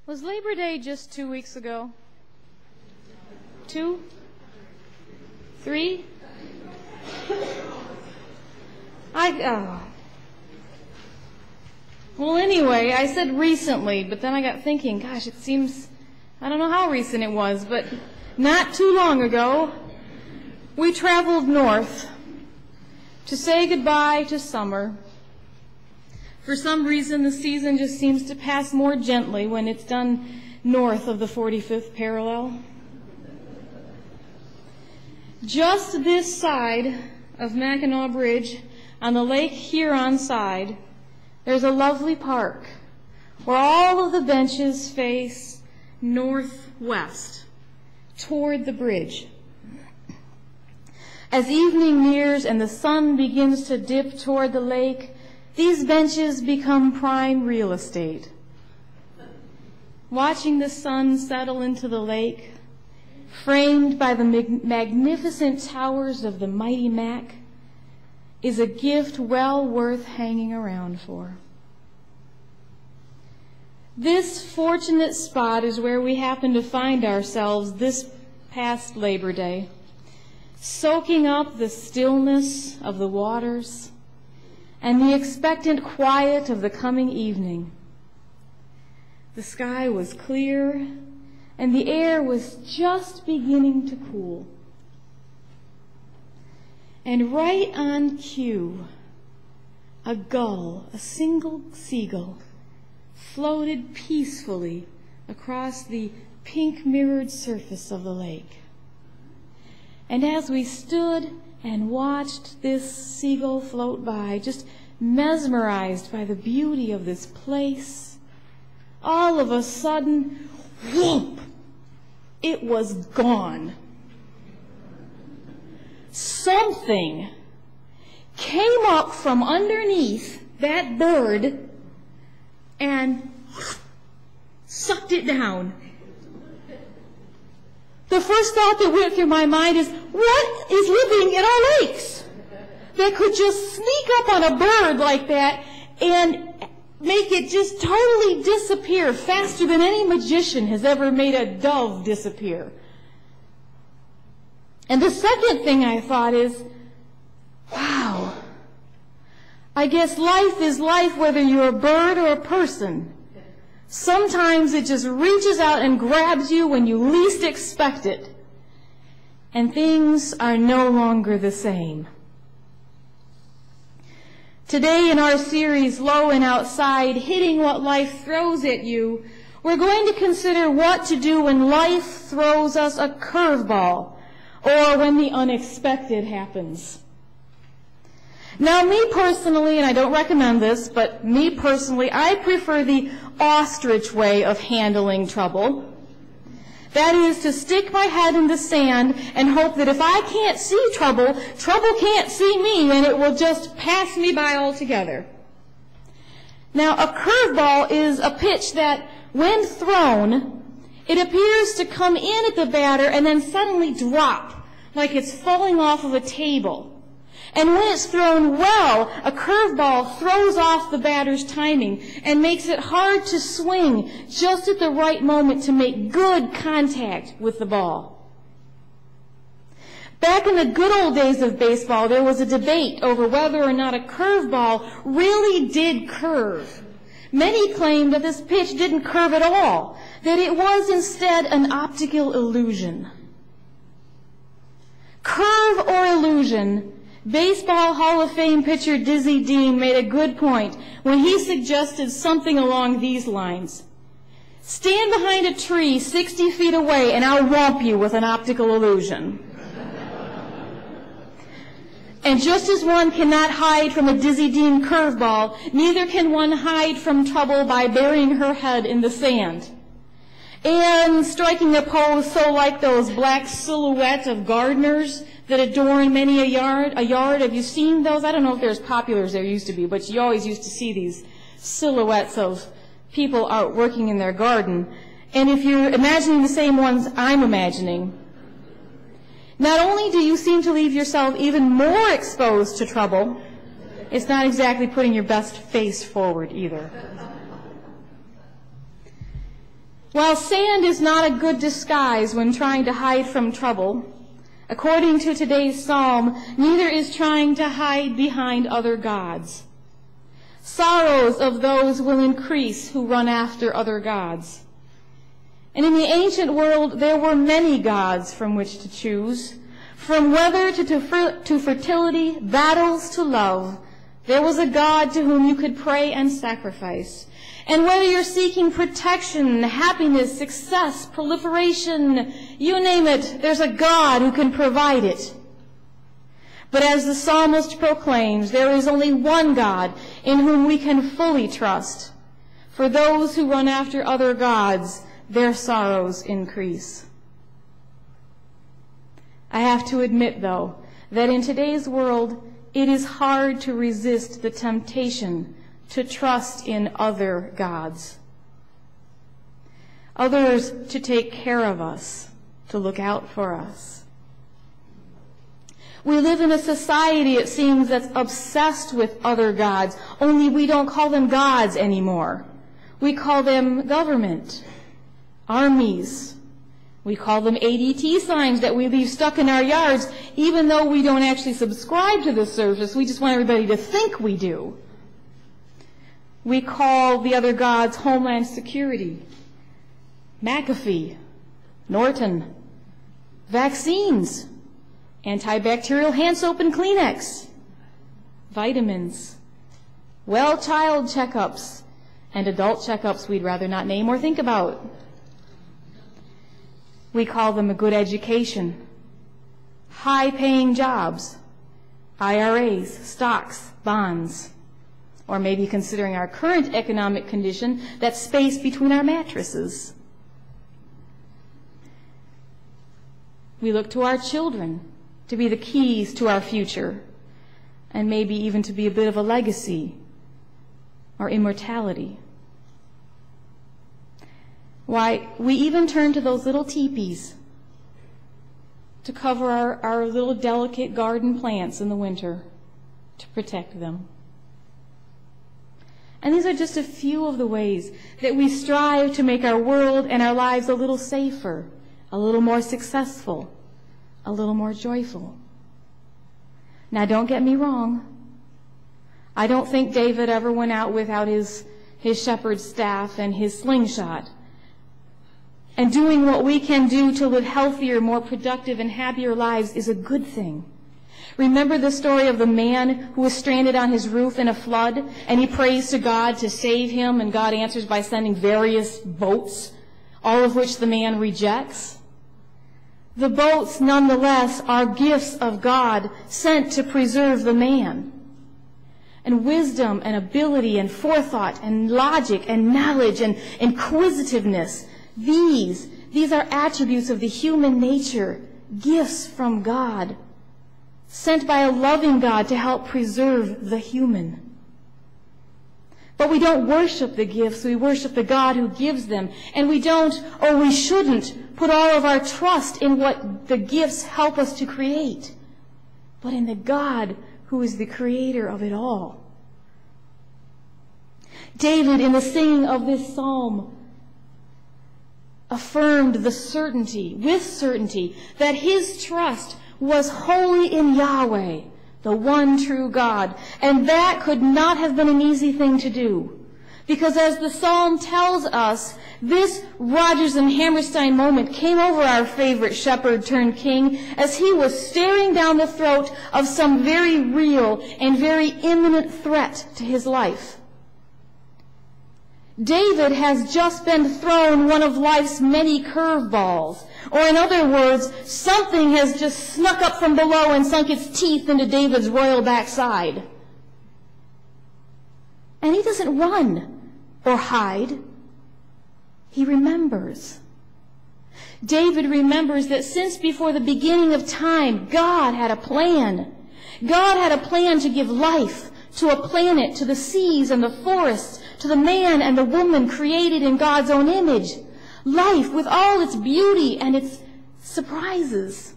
Was Labor Day just 2 weeks ago? 2? 3? Well, anyway, I said recently, but then I got thinking, gosh, it seems, I don't know how recent it was, but not too long ago, we traveled north to say goodbye to summer. For some reason, the season just seems to pass more gently when it's done north of the 45th parallel. Just this side of Mackinac Bridge, on the Lake Huron side, there's a lovely park where all of the benches face northwest toward the bridge. As evening nears and the sun begins to dip toward the lake, these benches become prime real estate. Watching the sun settle into the lake, framed by the magnificent towers of the mighty Mac, is a gift well worth hanging around for. This fortunate spot is where we happen to find ourselves this past Labor Day, soaking up the stillness of the waters and the expectant quiet of the coming evening. The sky was clear, and the air was just beginning to cool. And right on cue, a gull, a single seagull, floated peacefully across the pink-mirrored surface of the lake. And as we stood and watched this seagull float by, just mesmerized by the beauty of this place, all of a sudden, whoop, it was gone. Something came up from underneath that bird and sucked it down. The first thought that went through my mind is, what is living in our lakes that could just sneak up on a bird like that and make it just totally disappear faster than any magician has ever made a dove disappear? And the second thing I thought is, wow, I guess life is life whether you're a bird or a person. Sometimes it just reaches out and grabs you when you least expect it, and things are no longer the same. Today in our series, Low and Outside, Hitting What Life Throws at You, we're going to consider what to do when life throws us a curveball, or when the unexpected happens. Now, me personally, and I don't recommend this, but me personally, I prefer the ostrich way of handling trouble. That is to stick my head in the sand and hope that if I can't see trouble, trouble can't see me, and it will just pass me by altogether. Now, a curveball is a pitch that, when thrown, it appears to come in at the batter and then suddenly drop, like it's falling off of a table. And when it's thrown well, a curveball throws off the batter's timing and makes it hard to swing just at the right moment to make good contact with the ball. Back in the good old days of baseball, there was a debate over whether or not a curveball really did curve. Many claimed that this pitch didn't curve at all, that it was instead an optical illusion. Curve or illusion, Baseball Hall of Fame pitcher Dizzy Dean made a good point when he suggested something along these lines. Stand behind a tree 60 feet away and I'll whomp you with an optical illusion. And just as one cannot hide from a Dizzy Dean curveball, neither can one hide from trouble by burying her head in the sand. And striking a pose so like those black silhouettes of gardeners that adorn many a yard. Have you seen those? I don't know if they're as popular as there used to be, but you always used to see these silhouettes of people out working in their garden. And if you're imagining the same ones I'm imagining, not only do you seem to leave yourself even more exposed to trouble, it's not exactly putting your best face forward either. While sand is not a good disguise when trying to hide from trouble, according to today's psalm, neither is trying to hide behind other gods. Sorrows of those will increase who run after other gods. And in the ancient world, there were many gods from which to choose. From weather to fertility, battles to love, there was a God to whom you could pray and sacrifice. And whether you're seeking protection, happiness, success, proliferation, you name it, there's a God who can provide it. But as the psalmist proclaims, there is only one God in whom we can fully trust. For those who run after other gods, their sorrows increase. I have to admit, though, that in today's world, it is hard to resist the temptation to trust in other gods. Others to take care of us, to look out for us. We live in a society, it seems, that's obsessed with other gods, only we don't call them gods anymore. We call them government, armies. We call them ADT signs that we leave stuck in our yards, even though we don't actually subscribe to the service. We just want everybody to think we do. We call the other gods Homeland Security, McAfee, Norton, vaccines, antibacterial hand soap and Kleenex, vitamins, well child checkups, and adult checkups we'd rather not name or think about. We call them a good education, high-paying jobs, IRAs, stocks, bonds, or maybe considering our current economic condition, that space between our mattresses. We look to our children to be the keys to our future, and maybe even to be a bit of a legacy or immortality. Why, we even turn to those little teepees to cover our little delicate garden plants in the winter, to protect them. And these are just a few of the ways that we strive to make our world and our lives a little safer, a little more successful, a little more joyful. Now, don't get me wrong. I don't think David ever went out without his shepherd's staff and his slingshot. And doing what we can do to live healthier, more productive, and happier lives is a good thing. Remember the story of the man who was stranded on his roof in a flood, and he prays to God to save him, and God answers by sending various boats, all of which the man rejects? The boats, nonetheless, are gifts of God sent to preserve the man. And wisdom and ability and forethought and logic and knowledge and inquisitiveness, these are attributes of the human nature, gifts from God, sent by a loving God to help preserve the human. But we don't worship the gifts, we worship the God who gives them. And we don't, or we shouldn't, put all of our trust in what the gifts help us to create, but in the God who is the creator of it all. David, in the singing of this psalm, affirmed with certainty, that his trust was wholly in Yahweh, the one true God. And that could not have been an easy thing to do. Because as the psalm tells us, this Rodgers and Hammerstein moment came over our favorite shepherd turned king as he was staring down the throat of some very real and very imminent threat to his life. David has just been thrown one of life's many curveballs. Or in other words, something has just snuck up from below and sunk its teeth into David's royal backside. And he doesn't run or hide. He remembers. David remembers that since before the beginning of time, God had a plan. God had a plan to give life to a planet, to the seas and the forests, to the man and the woman created in God's own image. Life with all its beauty and its surprises.